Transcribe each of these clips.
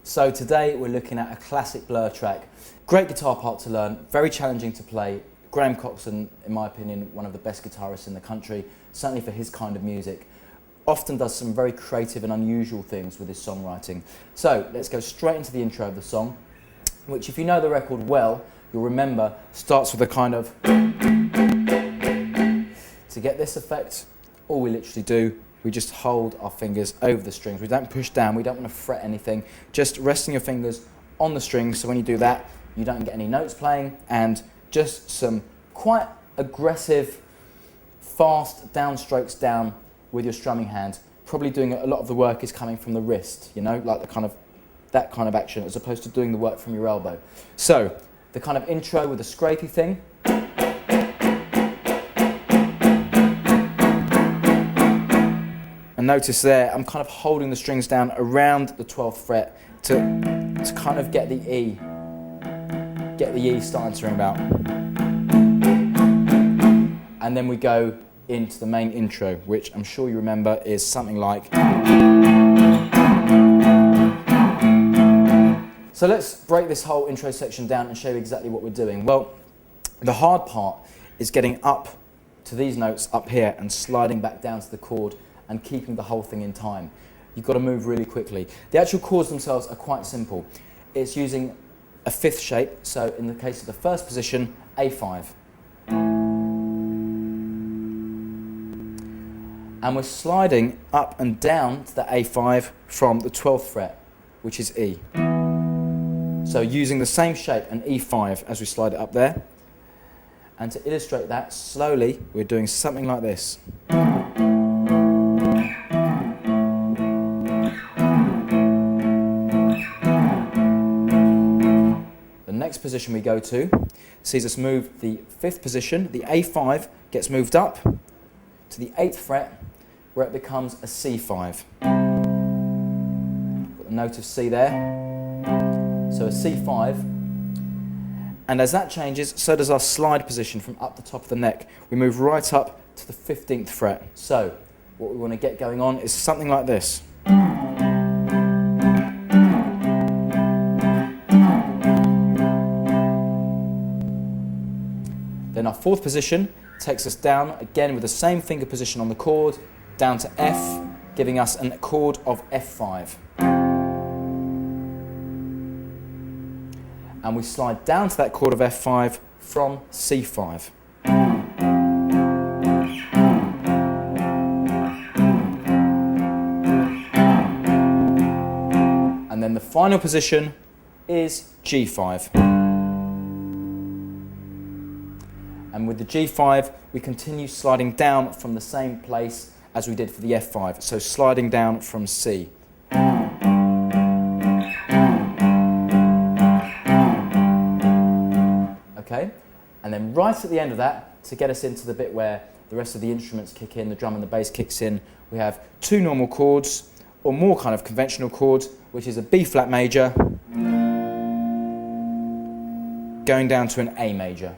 So today we're looking at a classic Blur track. Great guitar part to learn, very challenging to play. Graham Coxon, in my opinion, one of the best guitarists in the country, certainly for his kind of music. Often does some very creative and unusual things with his songwriting. So let's go straight into the intro of the song, which if you know the record well, you'll remember starts with a kind of... To get this effect, all we literally do, we just hold our fingers over the strings. We don't push down, we don't want to fret anything. Just resting your fingers on the strings, so when you do that, you don't get any notes playing, and just some quite aggressive, fast downstrokes down with your strumming hand. Probably doing a lot of the work is coming from the wrist, you know, like that kind of action, as opposed to doing the work from your elbow. So, the kind of intro with the scrapey thing. And notice there, I'm kind of holding the strings down around the 12th fret to kind of get the E starting to ring about. And then we go into the main intro, which I'm sure you remember is something like... So let's break this whole intro section down and show you exactly what we're doing. Well, the hard part is getting up to these notes up here and sliding back down to the chord and keeping the whole thing in time. You've got to move really quickly. The actual chords themselves are quite simple. It's using a fifth shape, so in the case of the first position, A5. And we're sliding up and down to the A5 from the 12th fret, which is E. So using the same shape, an E5, as we slide it up there. And to illustrate that, slowly, we're doing something like this. Next position we go to sees us move the fifth position. The A5 gets moved up to the 8th fret, where it becomes a C5. Got the note of C there, so a C5. And as that changes, so does our slide position from up the top of the neck. We move right up to the 15th fret. So what we want to get going on is something like this. Then our fourth position takes us down, again with the same finger position on the chord, down to F, giving us a chord of F5. And we slide down to that chord of F5 from C5. And then the final position is G5. And with the G5, we continue sliding down from the same place as we did for the F5, so sliding down from C. Okay, and then right at the end of that, to get us into the bit where the rest of the instruments kick in, the drum and the bass kicks in, we have two normal chords, or more kind of conventional chords, which is a B flat major, going down to an A major.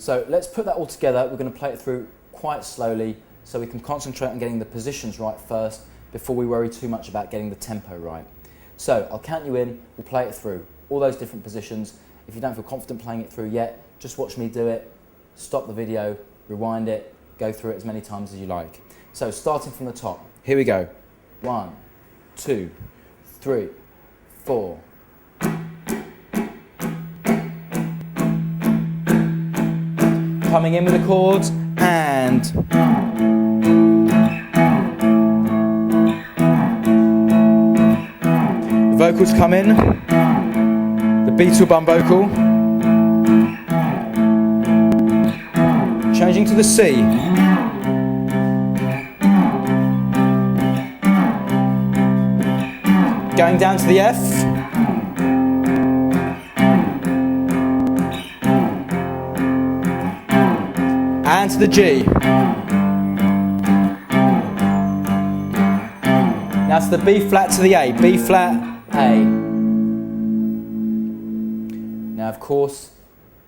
So let's put that all together. We're going to play it through quite slowly so we can concentrate on getting the positions right first before we worry too much about getting the tempo right. So I'll count you in, we'll play it through, all those different positions. If you don't feel confident playing it through yet, just watch me do it, stop the video, rewind it, go through it as many times as you like. So starting from the top, here we go. 1, 2, 3, 4. Coming in with the chords, and the vocals come in, the Beetlebum vocal, changing to the C, going down to the F, and to the G. Now to the B flat to the A, B flat, A. Now of course,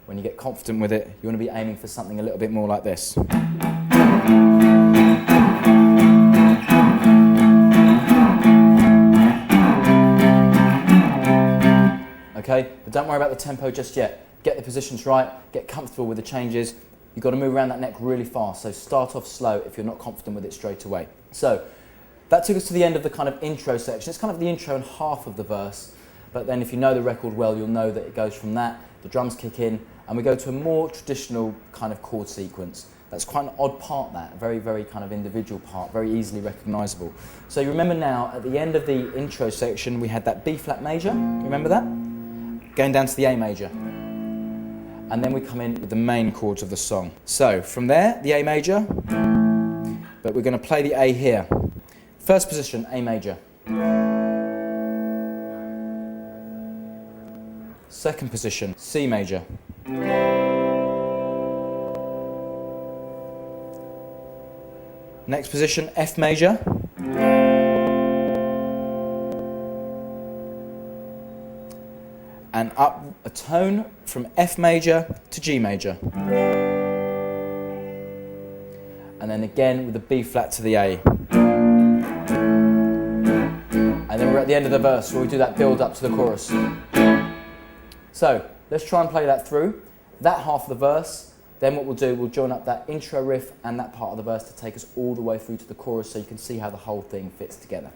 when you get confident with it, you want to be aiming for something a little bit more like this. But don't worry about the tempo just yet. Get the positions right, get comfortable with the changes. You've got to move around that neck really fast, so start off slow if you're not confident with it straight away. So that took us to the end of the kind of intro section. It's kind of the intro and half of the verse, but then if you know the record well, you'll know that it goes from that, the drums kick in, and we go to a more traditional kind of chord sequence. That's quite an odd part, that, a very, very kind of individual part, very easily recognisable. So you remember now, at the end of the intro section, we had that B flat major, remember that? Going down to the A major. And then we come in with the main chords of the song. So from there, the A major, but we're going to play the A here. First position, A major. Second position, C major. Next position, F major. And up a tone from F major to G major. And then again with the B flat to the A. And then we're at the end of the verse where we do that build up to the chorus. So let's try and play that through. That half of the verse, then what we'll do, we'll join up that intro riff and that part of the verse to take us all the way through to the chorus so you can see how the whole thing fits together.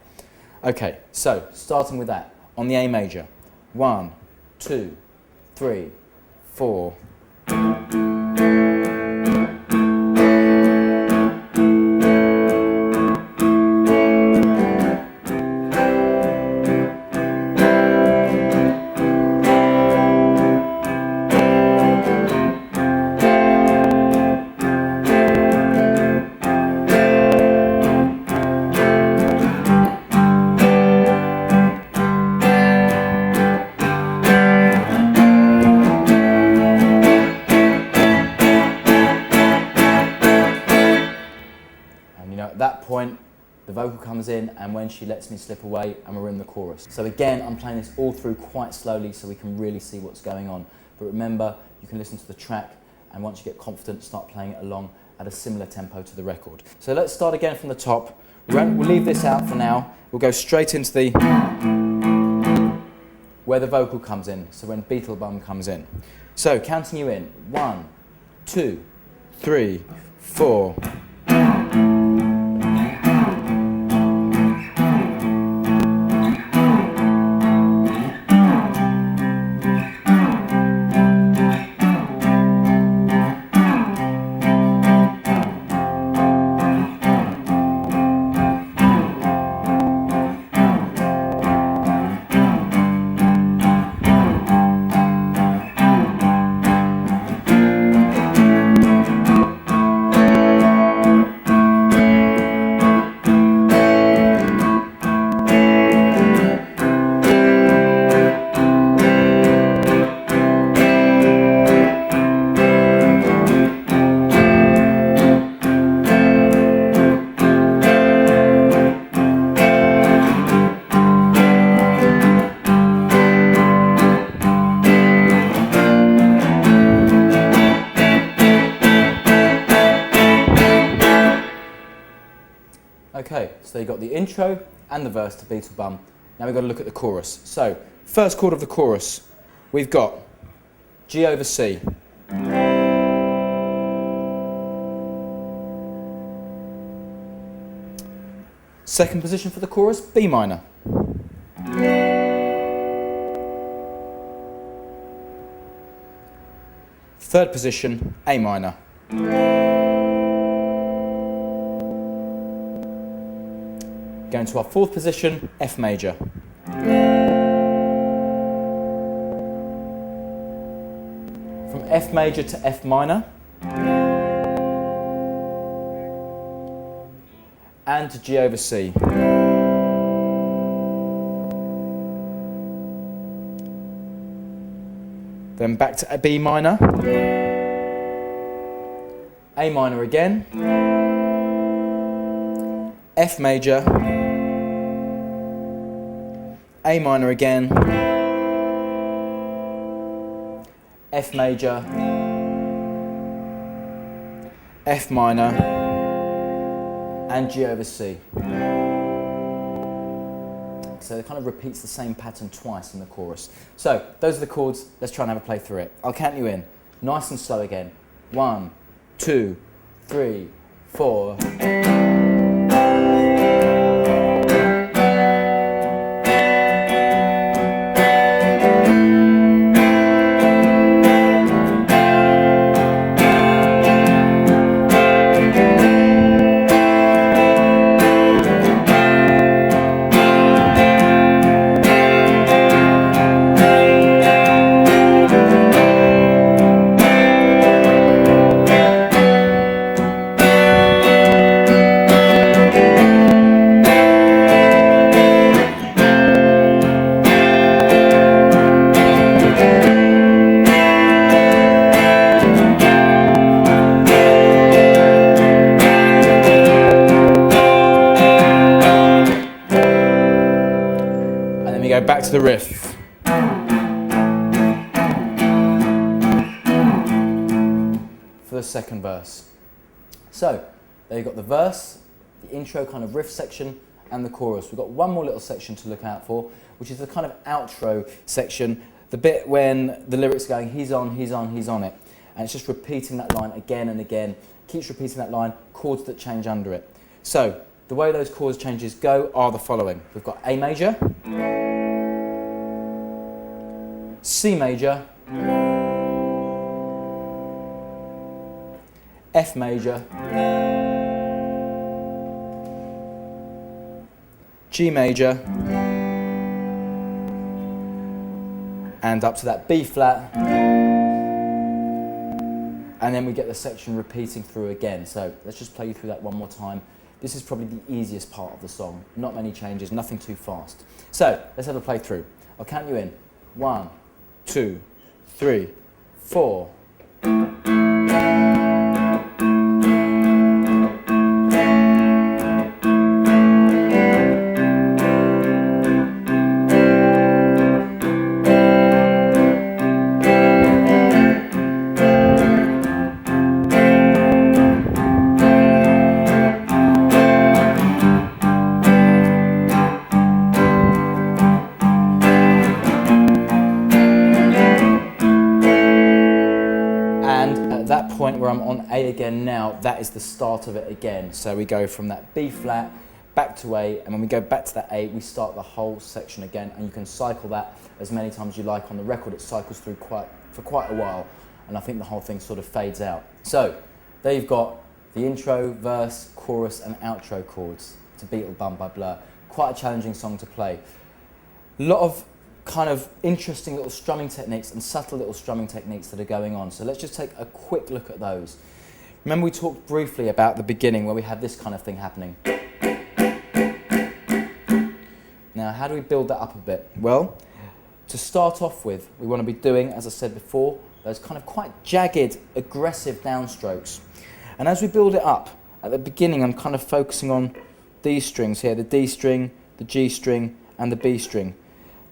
Okay, so starting with that, on the A major. 1, 2, 3, 4. At that point, the vocal comes in, and when she lets me slip away, and we're in the chorus. So again, I'm playing this all through quite slowly so we can really see what's going on. But remember, you can listen to the track, and once you get confident, start playing it along at a similar tempo to the record. So let's start again from the top. We'll leave this out for now. We'll go straight into the where the vocal comes in, so when Beetlebum comes in. So counting you in, 1, 2, 3, 4. Okay, so you got the intro and the verse to Beetlebum. Now we've got to look at the chorus. So, first chord of the chorus, we've got G over C. Second position for the chorus, B minor. Third position, A minor. Going to our fourth position, F major. From F major to F minor. And to G over C. Then back to B minor. A minor again. F major. A minor again, F major, F minor, and G over C. so it kind of repeats the same pattern twice in the chorus. So those are the chords. Let's try and have a play through it. I'll count you in, nice and slow again. 1, 2, 3, 4. Go back to the riff. For the second verse. So, there you've got the verse, the intro kind of riff section, and the chorus. We've got one more little section to look out for, which is the kind of outro section, the bit when the lyrics are going, he's on, he's on, he's on it. And it's just repeating that line again and again, keeps repeating that line, chords that change under it. So, the way those chords changes go are the following. We've got A major, C major, F major, G major, and up to that B flat, and then we get the section repeating through again. So let's just play you through that one more time. This is probably the easiest part of the song. Not many changes, nothing too fast. So let's have a play through. I'll count you in. 1, 2, 3, 4. At that point where I'm on A again now, that is the start of it again. So we go from that B flat back to A, and when we go back to that A, we start the whole section again, and you can cycle that as many times as you like. On the record, it cycles through for quite a while, and I think the whole thing sort of fades out. So there you've got the intro, verse, chorus, and outro chords to Beetlebum by Blur. Quite a challenging song to play. A lot of kind of interesting little strumming techniques and subtle little strumming techniques that are going on. So let's just take a quick look at those. Remember we talked briefly about the beginning where we had this kind of thing happening. Now how do we build that up a bit? Well, to start off with, we want to be doing, as I said before, those kind of quite jagged, aggressive downstrokes. And as we build it up, at the beginning I'm kind of focusing on these strings here, the D string, the G string, and the B string.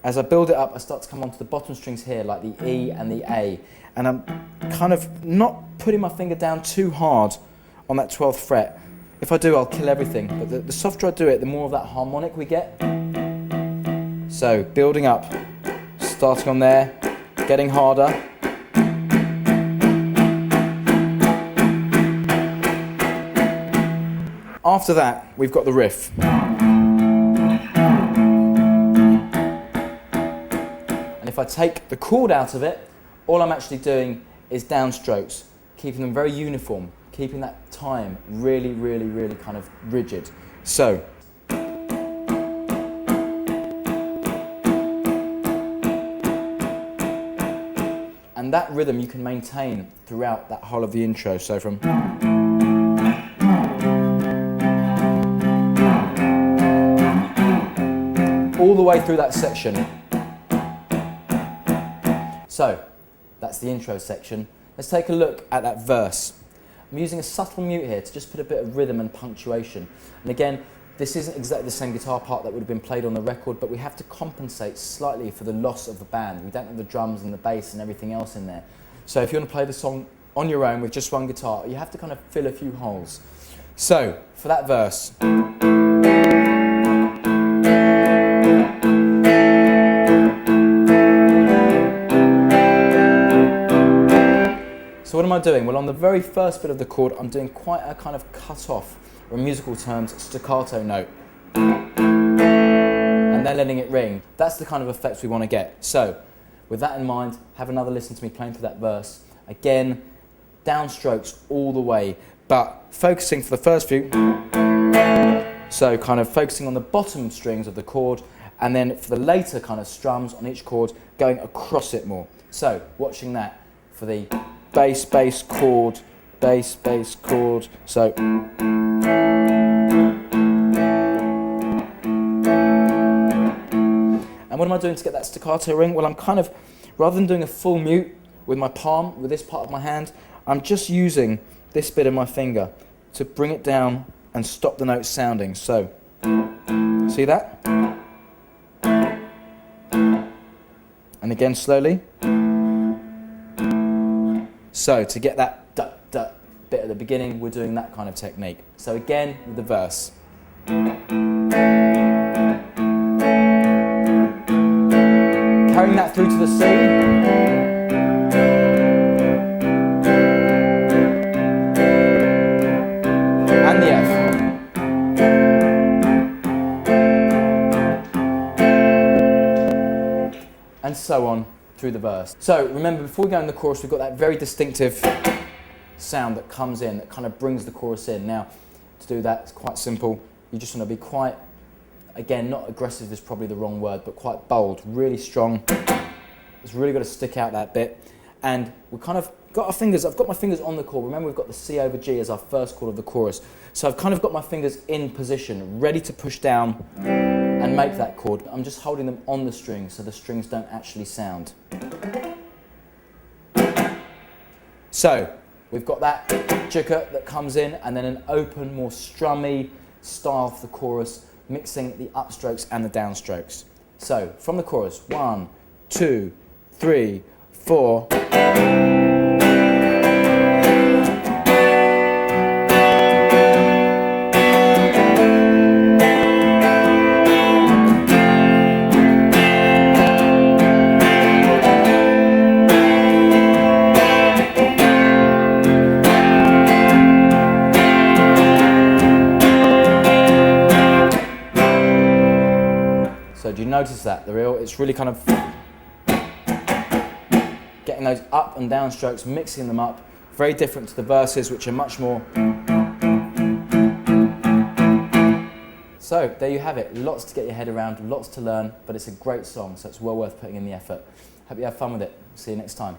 As I build it up, I start to come onto the bottom strings here, like the E and the A. And I'm kind of not putting my finger down too hard on that 12th fret. If I do, I'll kill everything. But the softer I do it, the more of that harmonic we get. So, building up, starting on there, getting harder. After that, we've got the riff. If I take the chord out of it, all I'm actually doing is downstrokes, keeping them very uniform, keeping that time really, really, really kind of rigid. So. And that rhythm you can maintain throughout that whole of the intro. So from. All the way through that section. So, that's the intro section. Let's take a look at that verse. I'm using a subtle mute here to just put a bit of rhythm and punctuation. And again, this isn't exactly the same guitar part that would have been played on the record, but we have to compensate slightly for the loss of the band. We don't have the drums and the bass and everything else in there. So if you want to play the song on your own with just one guitar, you have to kind of fill a few holes. So, for that verse. doing? Well, on the very first bit of the chord, I'm doing quite a kind of cut off, or in musical terms, staccato note. And then letting it ring. That's the kind of effects we want to get. So, with that in mind, have another listen to me playing through that verse. Again, downstrokes all the way, but focusing for the first few. So kind of focusing on the bottom strings of the chord, and then for the later kind of strums on each chord, going across it more. So, watching that for the bass, bass, chord, bass, bass, chord. So. And what am I doing to get that staccato ring? Well, I'm kind of, rather than doing a full mute with my palm, with this part of my hand, I'm just using this bit of my finger to bring it down and stop the note sounding. So, see that? And again, slowly. So, to get that duh, duh bit at the beginning, we're doing that kind of technique. So again, with the verse. Carrying that through to the C. And the F. And so on through the verse. So remember, before we go in the chorus, we've got that very distinctive sound that comes in, that kind of brings the chorus in. Now, to do that, it's quite simple. You just want to be quite, again, not aggressive is probably the wrong word, but quite bold, really strong. It's really got to stick out that bit. And we kind of got our fingers, I've got my fingers on the chord. Remember, we've got the C over G as our first chord of the chorus. So I've kind of got my fingers in position, ready to push down and make that chord. I'm just holding them on the strings so the strings don't actually sound. So we've got that chicka that comes in, and then an open, more strummy style for the chorus, mixing the upstrokes and the downstrokes. So from the chorus, 1, 2, 3, 4. So do you notice that? It's really kind of getting those up and down strokes, mixing them up. Very different to the verses, which are much more. So there you have it. Lots to get your head around, lots to learn, but it's a great song, so it's well worth putting in the effort. Hope you have fun with it. See you next time.